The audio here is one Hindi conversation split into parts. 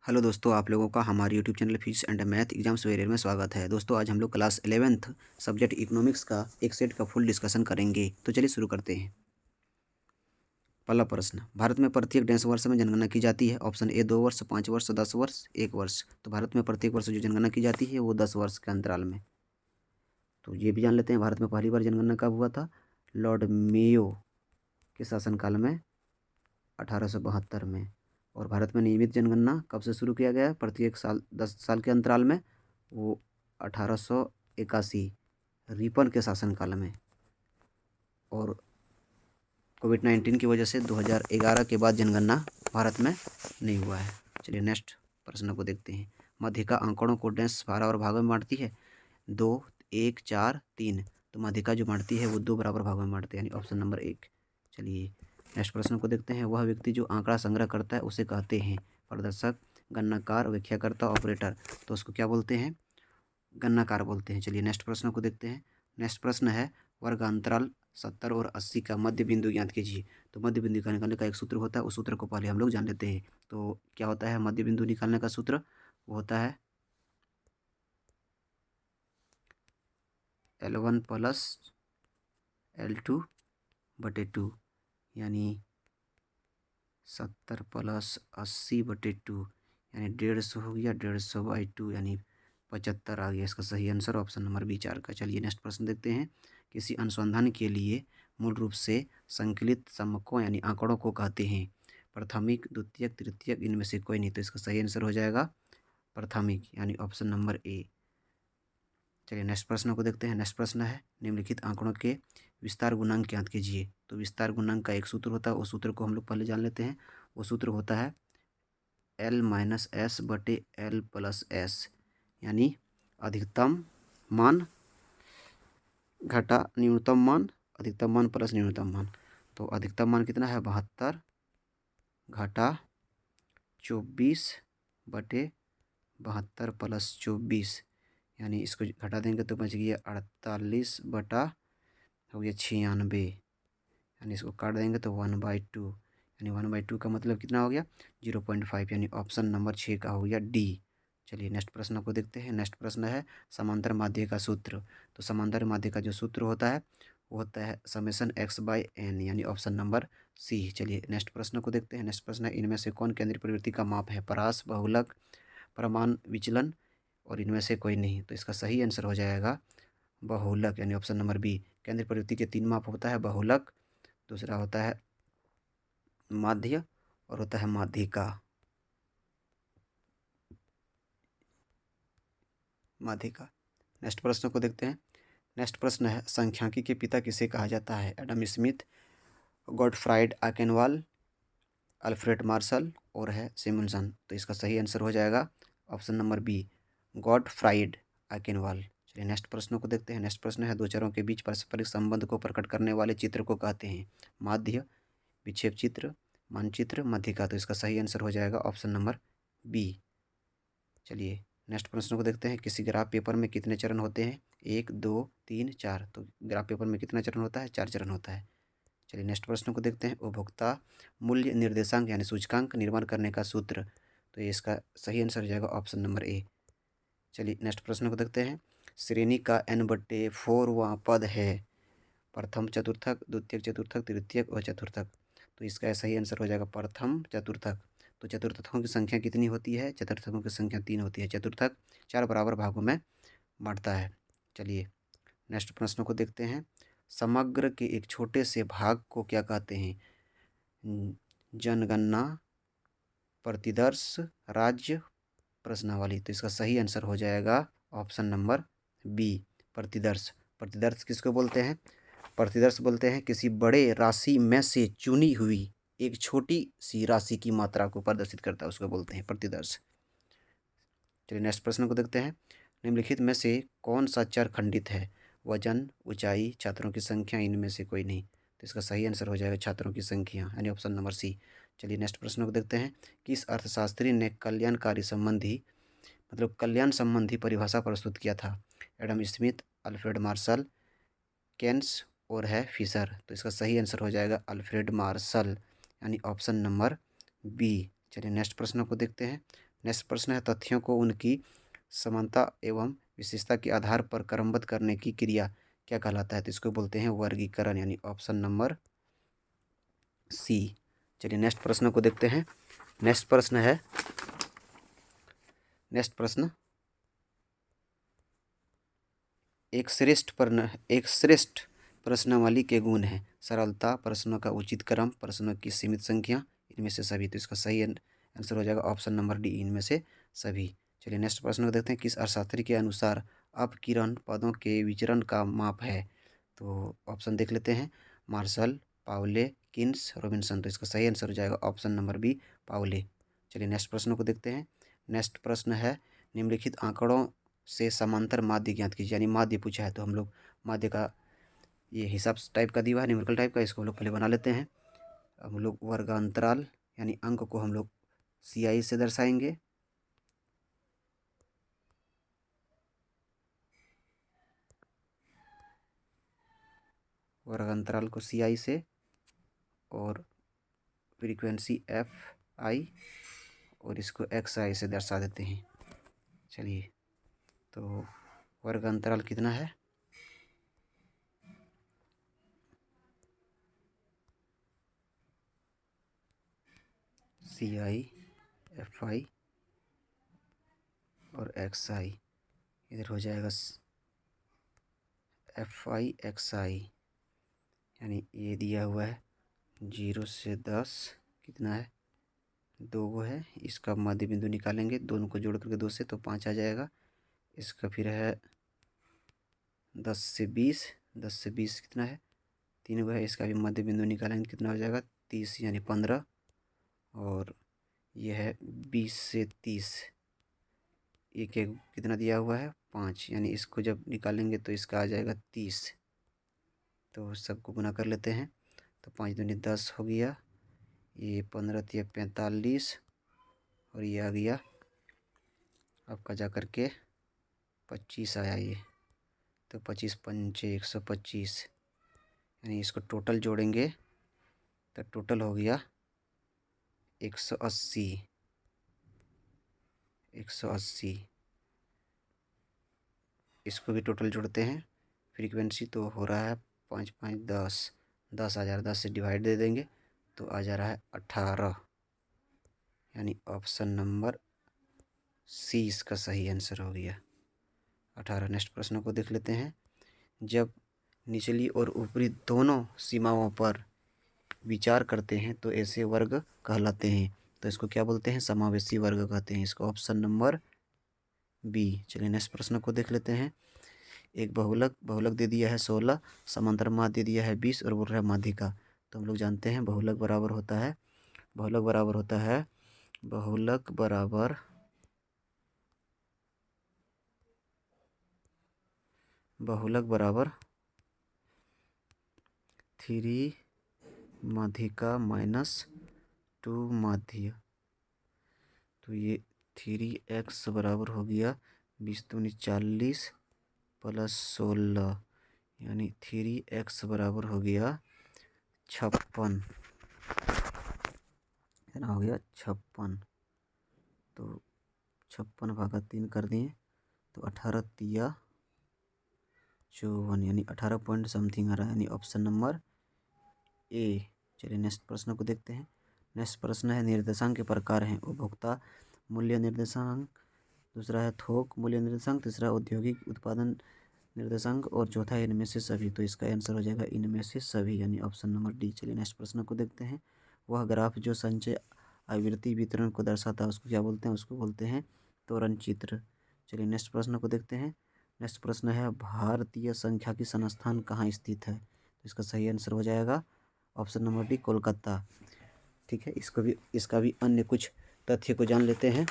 हेलो दोस्तों, आप लोगों का हमारे YouTube channel physics and math exams warrior में स्वागत है। दोस्तों, आज हम लोग क्लास 11th सब्जेक्ट इकोनॉमिक्स का एक सेट का फुल डिस्कशन करेंगे। तो चलिए शुरू करते हैं। पहला प्रश्न, भारत में प्रत्येक डेढ़ वर्ष में जनगणना की जाती है। ऑप्शन ए 2 वर्ष, 5 वर्ष, 10 वर्ष, 1 वर्ष। तो भारत में प्रत्येक वर्ष जो जनगणना की जाती है वो 10 वर्ष के अंतराल में। तो ये भी जान लेते हैं, भारत में पहली बार जनगणना कब हुआ था? लॉर्ड मेयो के शासनकाल में 1872 में। और भारत में नियमित जनगणना कब से शुरू किया गया? प्रत्येक साल 10 साल के अंतराल में, वो 1881 रिपन के शासनकाल में। और कोविड-19 की वजह से 2011 के बाद जनगणना भारत में नहीं हुआ है। चलिए नेक्स्ट प्रश्न को देखते हैं। माध्यिका आंकड़ों को डैश 12 और भागों में बांटती है। 2, 1, 4, 3। तो माध्यिका जो बांटती है वो 2 बराबर भागों में बांटती है, यानी ऑप्शन नंबर 1। चलिए नेक्स्ट प्रश्न को देखते हैं। वह व्यक्ति जो आंकड़ा संग्रह करता है उसे कहते हैं प्रदर्शक, गणनाकार, व्याख्याकर्ता, ऑपरेटर। तो उसको क्या बोलते हैं? गणनाकार बोलते हैं। चलिए नेक्स्ट प्रश्न को देखते हैं। नेक्स्ट प्रश्न है, वर्गांतराल 70 और 80 का मध्य बिंदु ज्ञात कीजिए। तो मध्य बिंदु का निकालने का एक सूत्र होता है, उस सूत्र को पहले हम लोग जान लेते हैं। तो क्या होता है मध्य बिंदु निकालने का सूत्र? वो होता है L1 प्लस L2 बटे 2, यानी 70 प्लस 80 बटे 2, यानी 150 हो गया। 150/2 यानी 75 आ गया। इसका सही आंसर ऑप्शन नंबर बी 4 का। चलिए नेक्स्ट प्रश्न देखते हैं। किसी अनुसंधान के लिए मूल रूप से संकलित समकों यानी आंकड़ों को कहते हैं प्राथमिक, द्वितीयक, तृतीयक, इनमें से कोई नहीं। तो इसका सही आंसर हो जाएगा प्राथमिक, यानी ऑप्शन नंबर ए। चलिए नेक्स्ट प्रश्न को देखते हैं। नेक्स्ट प्रश्न है, निम्नलिखित आंकड़ों के विस्तार गुणांक ज्ञात कीजिए। तो विस्तार गुणांक का एक सूत्र होता है, उस सूत्र को हम लोग पहले जान लेते हैं। वो सूत्र होता है L-S बटे L+S, यानी अधिकतम मान घटा न्यूनतम मान, अधिकतम मान प्लस न्यूनतम मान। तो अधिकतम मान कितना है? 72 घटा 24 बटे 72 प्लस 24, यानी इसको घटा देंगे तो बच गया 48 बटा हो गया 96, यानी इसको काट देंगे तो 1/2, यानी 1/2 का मतलब कितना हो गया? 0.5, यानी ऑप्शन नंबर 6 का हो गया डी। चलिए नेक्स्ट प्रश्न को देखते हैं। नेक्स्ट प्रश्न है समांतर माध्य का सूत्र। तो समांतर माध्य का जो सूत्र होता है वो होता है समेशन x/n, यानी ऑप्शन नंबर सी। चलिए नेक्स्ट प्रश्न को देखते हैं। नेक्स्ट प्रश्न है, इनमें से कौन केंद्रीय प्रवृत्ति का माप है? परास, बहुलक, परमान विचलन, और इनमें से कोई नहीं। तो इसका सही आंसर हो जाएगा बहुलक, यानी ऑप्शन नंबर बी। केंद्रीय प्रवृत्ति के 3 माप होता है, बहुलक, दूसरा होता है माध्य, और होता है माध्यिका। माध्यिका। नेक्स्ट प्रश्न को देखते हैं। नेक्स्ट प्रश्न है, सांख्यिकी के पिता किसे कहा जाता है? Adam Smith, Gottfried Achenwall, Alfred Marshall, और है सिमनसन। तो इसका सही आंसर हो जाएगा option number B, Gottfried Achenwall. चलिए नेक्स्ट प्रश्न को देखते हैं। नेक्स्ट प्रश्न है, दो चरों के बीच पारस्परिक संबंध को प्रकट करने वाले चित्र को कहते हैं माध्य, विक्षेप चित्र, मानचित्र, माध्यिका। तो इसका सही आंसर हो जाएगा ऑप्शन नंबर बी। चलिए नेक्स्ट प्रश्न को देखते हैं। किसी ग्राफ पेपर में कितने चरण होते हैं? 1, 2, 3, 4। तो ग्राफ पेपर में कितना चरण होता है? 4 चरण होता है। चलिए नेक्स्ट प्रश्न को देखते हैं। उपभोक्ता मूल्य निर्देशांक यानी सूचकांक निर्माण करने का सूत्र। तो ये इसका सही आंसर हो जाएगा ऑप्शन नंबर ए। चलिए नेक्स्ट प्रश्न को देखते हैं। श्रेणी का n/4वां पद है प्रथम चतुर्थक, द्वितीयक चतुर्थक, तृतीयक और चतुर्थक। तो इसका सही आंसर हो जाएगा प्रथम चतुर्थक। तो चतुर्थकों की संख्या कितनी होती है? चतुर्थकों की संख्या 3 होती है। चतुर्थक 4 बराबर भागों में बांटता है। चलिए नेक्स्ट प्रश्न को देखते हैं। समग्र के एक छोटे से भाग को क्या कहते हैं? जनगणना, प्रतिदर्श, राज्य, प्रश्नावली। तो इसका सही आंसर हो जाएगा ऑप्शन नंबर बी, प्रतिदर्श। प्रतिदर्श किसको बोलते हैं? प्रतिदर्श बोलते हैं किसी बड़े राशि में से चुनी हुई एक छोटी सी राशि की मात्रा को प्रदर्शित करता है, उसको बोलते हैं प्रतिदर्श। चलिए नेक्स्ट प्रश्न को देखते हैं। निम्नलिखित में से कौन सा चर खंडित है? वजन, ऊंचाई, छात्रों की संख्या, इनमें से कोई नहीं। तो इसका सही आंसर हो जाएगा छात्रों की संख्या, यानी ऑप्शन नंबर सी। चलिए नेक्स्ट प्रश्न को देखते हैं। किस अर्थशास्त्री ने कल्याणकारी संबंधी मतलब कल्याण संबंधी परिभाषा प्रस्तुत किया था? Adam Smith, Alfred Marshall, Keynes, और है फिशर। तो इसका सही आंसर हो जाएगा अल्फ्रेड मार्शल, यानी ऑप्शन नंबर बी। चलिए नेक्स्ट प्रश्न को देखते हैं। नेक्स्ट प्रश्न है तथ्यों को उनकी समानता एवं विशेषता के आधार पर क्रमबद्ध करने की क्रिया क्या कहलाता है? तो इसको बोलते हैं वर्गीकरण, यानी ऑप्शन नंबर सी। चलिए नेक्स्ट प्रश्न को देखते हैं। नेक्स्ट प्रश्न एक श्रेष्ठ प्रश्नावली के गुण हैं: सरलता, प्रश्नों का उचित क्रम, प्रश्नों की सीमित संख्या, इनमें से सभी। तो इसका सही आंसर हो जाएगा ऑप्शन नंबर डी, इनमें से सभी। चलिए नेक्स्ट प्रश्न को देखते हैं। किस अर्थशास्त्री के अनुसार अपकिरण पदों के विचरण का माप है? तो ऑप्शन देख लेते हैं। मार्शल, पाउले, किन्स, रॉबिन्सन। तो इसका सही आंसर हो जाएगा ऑप्शन नंबर बी, पाउले। चलिए नेक्स्ट प्रश्न को देखते हैं। नेक्स्ट प्रश्न है निम्नलिखित आंकड़ों से समांतर माध्य ज्ञात कीजिए, यानी माध्य पूछा है। तो हम लोग माध्य का ये हिसाब टाइप का दिया है, न्यूमेरिकल टाइप का, इसको हम लोग पहले बना लेते हैं। हम लोग वर्गांतराल यानी अंक को हम लोग CI से दर्शाएंगे। वर्गांतराल को CI से और फ्रीक्वेंसी FI और इसको XI से दर्शा देते हैं। चलिए तो वर्गांतराल कितना है? CI, FI और XI। इधर हो जाएगा FI XI, यानी ये दिया हुआ है 0 से 10 कितना है? 2 है। इसका मध्य बिंदु निकालेंगे, दोनों को जोड़ करके 2 से तो 5 आ जाएगा। इसका फिर है 10 से 20, 10 से 20 कितना है? 3 है। इसका भी मध्य बिंदु निकालेंगे, कितना हो जाएगा? 30 यानी 15। और यह है 20 से 30, एक एक कितना दिया हुआ है? 5, यानी इसको जब निकालेंगे तो इसका आ जाएगा 30। तो सबको गुना कर लेते हैं। तो 5 दूनी 10 हो गया, ये 15 तिया 45 और ये आ गया आपका जा कर के 25 आया ये। तो 25 पंचे 125, यानी इसको टोटल जोड़ेंगे तो टोटल हो गया 180। 180 इसको भी टोटल जोड़ते हैं। फ्रीक्वेंसी तो हो रहा है 5 5 10, 10,000। 10 से डिवाइड दे देंगे तो आ जा रहा है 18, यानी ऑप्शन नंबर सी इसका सही आंसर हो गया 18। नेक्स्ट प्रश्न को देख लेते हैं। जब निचली और ऊपरी दोनों सीमाओं पर विचार करते हैं तो ऐसे वर्ग कहलाते हैं। तो इसको क्या बोलते हैं? समावेशी वर्ग कहते हैं। इसका ऑप्शन नंबर बी। चलिए नेक्स्ट प्रश्न को देख लेते हैं। एक बहुलक दे दिया है 16, समांतर माध्य दे दिया है 20 और बोल रहा है माध्य का। तो हम लोग जानते हैं बहुलक बराबर होता है बहुलक बराबर 3 माध्यिका माइनस 2 माध्य। तो ये 3x बराबर हो गया 20 दूनी 40 प्लस 16, यानी 3x बराबर हो गया 56। कितना हो गया? 56। तो 56/3 कर दिए तो 18 तिया 54, यानी 18 पॉइंट समथिंग आ रहा है, यानी ऑप्शन नंबर ए। चलिए नेक्स्ट प्रश्न को देखते हैं। नेक्स्ट प्रश्न है निर्देशांक के प्रकार हैं: उपभोक्ता मूल्य निर्देशांक, दूसरा है थोक मूल्य निर्देशांक, तीसरा औद्योगिक उत्पादन निर्देशांक और चौथा है इनमें से सभी। तो इसका आंसर हो जाएगा इनमें से सभी, यानी ऑप्शन नंबर डी। चलिए नेक्स्ट प्रश्न को देखते हैं। वह ग्राफ जो संचय आवृत्ति वितरण को दर्शाता है उसको क्या बोलते हैं? उसको बोलते हैं त्वरण चित्र। चलिए नेक्स्ट प्रश्न को देखते हैं। नेक्स्ट प्रश्न है भारतीय सांख्यिकी संस्थान कहाँ स्थित है? तो इसका सही आंसर हो जाएगा ऑप्शन नंबर डी, कोलकाता। ठीक है, इसका भी अन्य कुछ तथ्य को जान लेते हैं।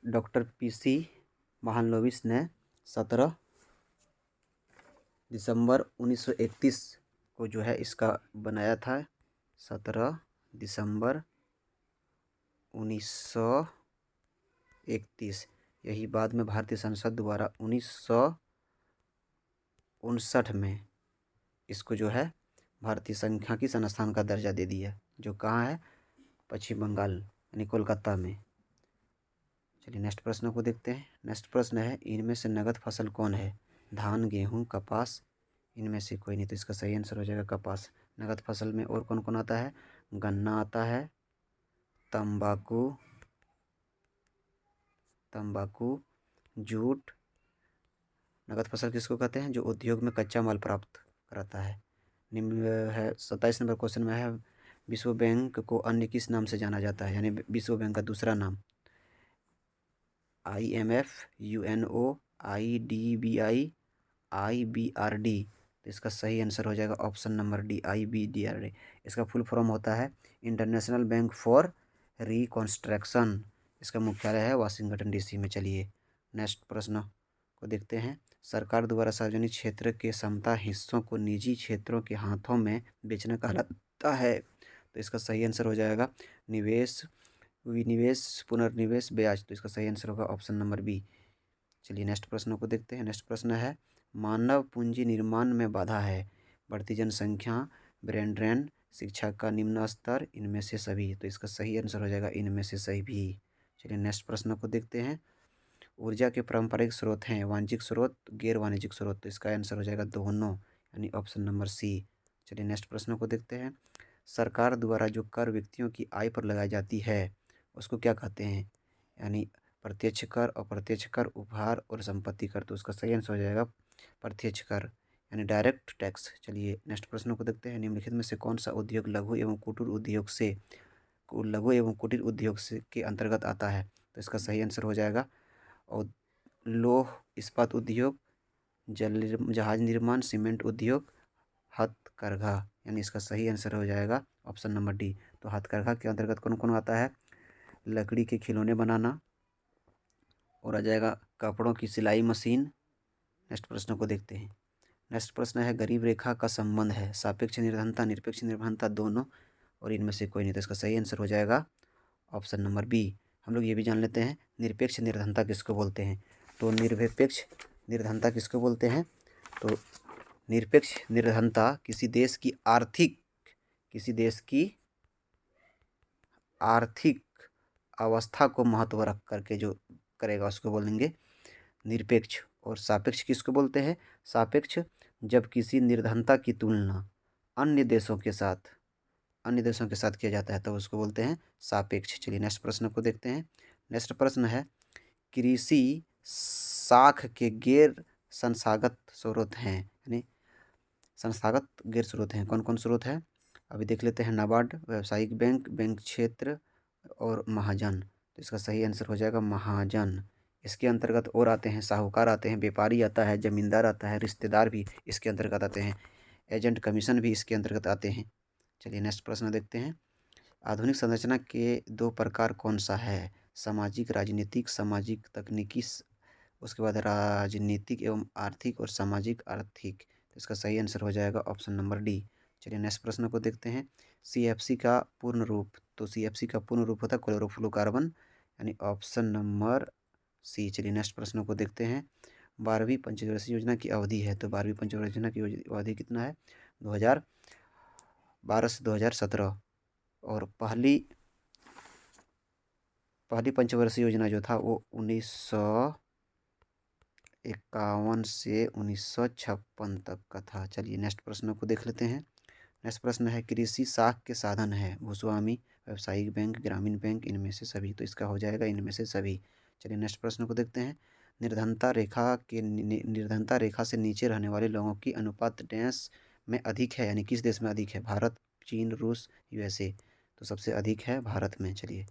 डॉक्टर PC महालनोबिस ने 17 दिसंबर 1931 को जो है इसका बनाया था। 17 दिसंबर 1931। यही बाद में भारतीय संसद द्वारा 1959 में इसको जो है भारतीय सांख्यिकी संस्थान का दर्जा दे दिया, जो कहाँ है, पश्चिम बंगाल यानी कोलकाता में। चलिए नेक्स्ट प्रश्न को देखते हैं। नेक्स्ट प्रश्न है, इनमें से नगद फसल कौन है? धान, गेहूँ, कपास, इनमें से कोई नहीं। तो इसका सही आंसर हो जाएगा कपास। नगद फसल में और कौन कौन आता है? गन्ना आता है, तंबाकू, जूट। नगद फसल किसको कहते हैं? जो उद्योग में कच्चा माल प्राप्त कराता है। निम्न है 27 नंबर क्वेश्चन में है, विश्व बैंक को अन्य किस नाम से जाना जाता है? यानी विश्व बैंक का दूसरा नाम। IMF, UNO, IDBI, IBRD। तो इसका सही आंसर हो जाएगा ऑप्शन नंबर डी, IBDRD। इसका फुल फॉर्म होता है इंटरनेशनल बैंक फॉर रिकंस्ट्रक्शन। इसका मुख्यालय है वाशिंगटन DC में। चलिए नेक्स्ट प्रश्न को देखते हैं। सरकार द्वारा सार्वजनिक क्षेत्र के समता हिस्सों को निजी क्षेत्रों के हाथों में बेचना कहलाता है। तो इसका सही आंसर हो जाएगा निवेश, विनिवेश, पुनर्निवेश, ब्याज। तो इसका सही आंसर होगा ऑप्शन नंबर बी। चलिए नेक्स्ट प्रश्न को देखते हैं। नेक्स्ट प्रश्न है, मानव पूंजी निर्माण में बाधा है? बढ़ती जनसंख्या, ब्रेन ड्रेन, शिक्षा का निम्न स्तर, इनमें से सभी। तो इसका सही आंसर हो जाएगा इनमें से सही भी। चलिए नेक्स्ट प्रश्न को देखते हैं। ऊर्जा के पारंपरिक स्रोत हैं वाणिज्यिक स्रोत, गैर वाणिज्यिक स्रोत। तो इसका आंसर हो जाएगा दोनों, यानी ऑप्शन नंबर सी। चलिए नेक्स्ट प्रश्न को देखते हैं। सरकार द्वारा जो कर व्यक्तियों की आय पर लगाई जाती है उसको क्या कहते हैं? यानी प्रत्यक्ष कर, अप्रत्यक्ष कर, उपहार और संपत्ति कर। तो उसका सही आंसर हो जाएगा प्रत्यक्ष कर, यानी डायरेक्ट टैक्स। चलिए नेक्स्ट प्रश्न को देखते हैं। निम्नलिखित में से कौन सा उद्योग लघु एवं कुटीर उद्योग से के अंतर्गत आता है? तो इसका सही आंसर हो जाएगा और लौह इस्पात उद्योग, जहाज निर्माण, सीमेंट उद्योग, हथकरघा। यानी इसका सही आंसर हो जाएगा ऑप्शन नंबर डी। तो हथकरघा के अंतर्गत कौन कौन आता है? लकड़ी के खिलौने बनाना, और आ जाएगा कपड़ों की सिलाई मशीन। नेक्स्ट प्रश्न को देखते हैं। नेक्स्ट प्रश्न है, गरीब रेखा का संबंध है सापेक्ष निर्धनता, निरपेक्ष निर्धनता, दोनों, और इनमें से कोई नहीं। तो इसका सही आंसर हो जाएगा ऑप्शन नंबर बी। हम लोग ये भी जान लेते हैं निरपेक्ष निर्धनता किसको बोलते हैं। तो निरपेक्ष निर्धनता किसको बोलते हैं? तो निरपेक्ष निर्धनता किसी देश की आर्थिक अवस्था को महत्व रख करके जो करेगा उसको बोलेंगे निरपेक्ष। और सापेक्ष किसको बोलते हैं? सापेक्ष जब किसी निर्धनता की तुलना अन्य देशों के साथ किया जाता है तो उसको बोलते हैं सापेक्ष। चलिए नेक्स्ट प्रश्न को देखते हैं। नेक्स्ट प्रश्न है, कृषि साख के गैर संस्थागत स्रोत हैं, यानी संस्थागत गैर स्रोत हैं, कौन कौन स्रोत है? अभी देख लेते हैं। नाबार्ड, व्यावसायिक बैंक, बैंक क्षेत्र और महाजन। तो इसका सही आंसर हो जाएगा महाजन। इसके अंतर्गत और आते हैं साहूकार आते हैं, व्यापारी आता है, जमींदार आता है, रिश्तेदार भी इसके अंतर्गत आते हैं, एजेंट कमीशन भी इसके अंतर्गत आते हैं। चलिए नेक्स्ट प्रश्न देखते हैं। आधुनिक संरचना के दो प्रकार कौन सा है? सामाजिक राजनीतिक, सामाजिक तकनीकी, उसके बाद राजनीतिक एवं आर्थिक, और सामाजिक आर्थिक। तो इसका सही आंसर हो जाएगा ऑप्शन नंबर डी। चलिए नेक्स्ट प्रश्न को देखते हैं। CFC का पूर्ण रूप। तो CFC का पूर्ण रूप होता है क्लोरोफ्लोरोकार्बन, यानी ऑप्शन नंबर सी। चलिए नेक्स्ट प्रश्न को देखते हैं। 12वीं पंचवर्षीय योजना की अवधि है, तो 12वीं पंचवर्षीय योजना की अवधि कितना है? 2012 से 2017। और पहली पंचवर्षीय योजना जो था वो 1951 से 1956 तक का था। चलिए नेक्स्ट प्रश्न को देख लेते हैं। नेक्स्ट प्रश्न है, कृषि साख के साधन है भूस्वामी, व्यावसायिक बैंक, ग्रामीण बैंक, इनमें से सभी। तो इसका हो जाएगा इनमें से सभी। चलिए नेक्स्ट प्रश्न को देखते हैं। निर्धनता रेखा से नीचे रहने वाले लोगों की अनुपात देश में अधिक है, यानी किस देश में अधिक है? भारत, चीन, रूस, USA। तो सबसे अधिक है भारत में। चलिए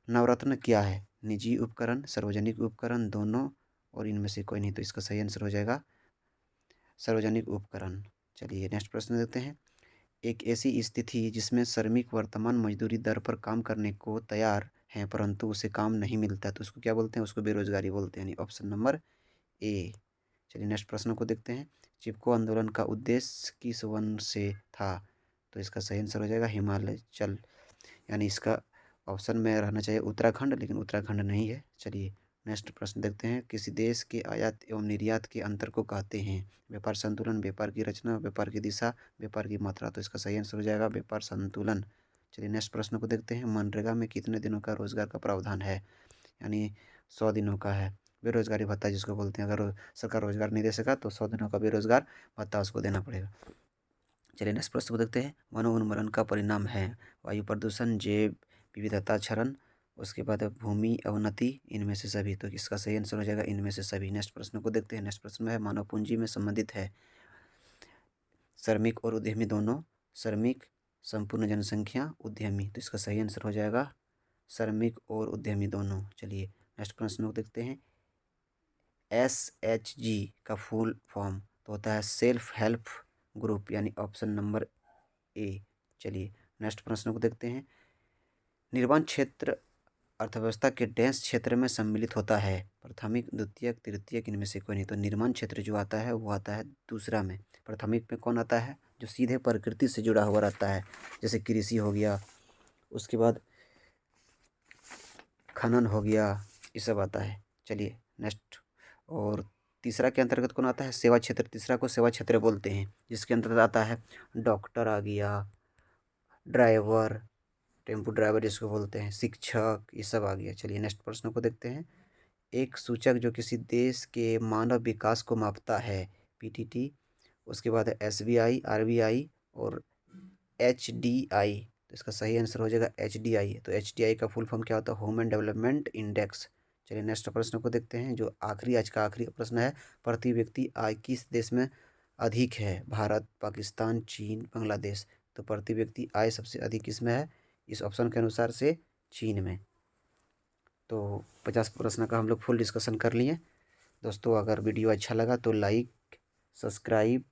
नवरत्न क्या है? निजी उपकरण, सार्वजनिक उपकरण, दोनों, और इनमें से कोई नहीं। तो इसका सही आंसर हो जाएगा सार्वजनिक उपकरण। चलिए नेक्स्ट प्रश्न देते हैं। एक ऐसी स्थिति जिसमें श्रमिक वर्तमान मजदूरी दर पर काम करने को तैयार हैं परंतु उसे काम नहीं मिलता, तो उसको क्या बोलते हैं? उसको बेरोजगारी बोलते हैं, यानी ऑप्शन नंबर ए। चलिए नेक्स्ट प्रश्न को देखते हैं। चिपको आंदोलन का उद्देश्य किस वन से था? तो इसका सही आंसर हो जाएगा हिमाचल, यानी इसका ऑप्शन में रहना चाहिए उत्तराखंड, लेकिन उत्तराखंड नहीं है। चलिए नेक्स्ट प्रश्न देखते हैं, किसी देश के आयात एवं निर्यात के अंतर को कहते हैं? व्यापार संतुलन, व्यापार की रचना, व्यापार की दिशा, व्यापार की मात्रा। तो इसका सही आंसर हो जाएगा व्यापार संतुलन। चलिए नेक्स्ट प्रश्न को देखते हैं, मनरेगा में कितने दिनों का रोजगार का प्रावधान है? यानी 100 दिनों का है। बेरोजगारी भत्ता जिसको बोलते हैं, अगर सरकार रोजगार नहीं दे सका तो 100 दिनों का बेरोजगार भत्ता उसको देना पड़ेगा। चलिए नेक्स्ट प्रश्न को देखते हैं, वनोन्मूलन का परिणाम है? वायु प्रदूषण, जैव विविधता क्षरण, उसके बाद भूमि अवनति, इनमें से सभी। तो इसका सही आंसर हो जाएगा इनमें से सभी। नेक्स्ट प्रश्न को देखते हैं, नेक्स्ट प्रश्न में है, मानव पूंजी में संबंधित है श्रमिक और उद्यमी दोनों। श्रमिक, संपूर्ण जनसंख्या, उद्यमी। तो इसका सही आंसर हो जाएगा श्रमिक और उद्यमी दोनों। चलिए नेक्स्ट प्रश्न को देखते हैं, SHG का फुल फॉर्म तो होता है सेल्फ हेल्प ग्रुप, यानी ऑप्शन नंबर ए। चलिए नेक्स्ट प्रश्न को देखते हैं, निर्माण क्षेत्र अर्थव्यवस्था के डैश क्षेत्र में सम्मिलित होता है? प्राथमिक, द्वितीयक, तृतीयक, इनमें से कोई नहीं। तो निर्माण क्षेत्र जो आता है वो आता है दूसरा में। प्राथमिक में कौन आता है? जो सीधे प्रकृति से जुड़ा हुआ रहता है, जैसे कृषि हो गया, उसके बाद खनन हो गया, ये सब आता है। चलिए नेक्स्ट, और तीसरा के अंतर्गत कौन आता है? सेवा क्षेत्र। तीसरा को सेवा क्षेत्र बोलते हैं, जिसके अंतर्गत आता है डॉक्टर आ गया, ड्राइवर, टेम्पो ड्राइवर जिसको बोलते हैं, शिक्षक, ये सब आ गया। चलिए नेक्स्ट प्रश्न को देखते हैं, एक सूचक जो किसी देश के मानव विकास को मापता है? PTT, उसके बाद है SBI, RBI और HDI। तो इसका सही आंसर हो जाएगा HDI। तो HDI का फुल फॉर्म क्या होता है? Human development index. चलिए नेक्स्ट प्रश्न को देखते हैं, जो आज का आखिरी प्रश्न है, प्रति व्यक्ति आय किस देश में अधिक है? भारत, पाकिस्तान, चीन, बांग्लादेश। तो प्रति व्यक्ति आय सबसे अधिक किस में है? इस ऑप्शन के अनुसार से चीन में। तो 50 प्रश्न का हम लोग फुल डिस्कशन कर लिए। दोस्तों अगर वीडियो अच्छा लगा तो लाइक, सब्सक्राइब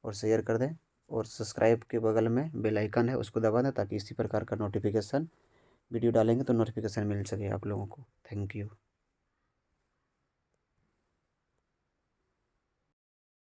और शेयर कर दें, और सब्सक्राइब के बगल में बेल आइकन है उसको दबा दें, ताकि इसी प्रकार का नोटिफिकेशन वीडियो डालेंगे तो नोटिफिकेशन मिल सके आप लोगों को। Thank you.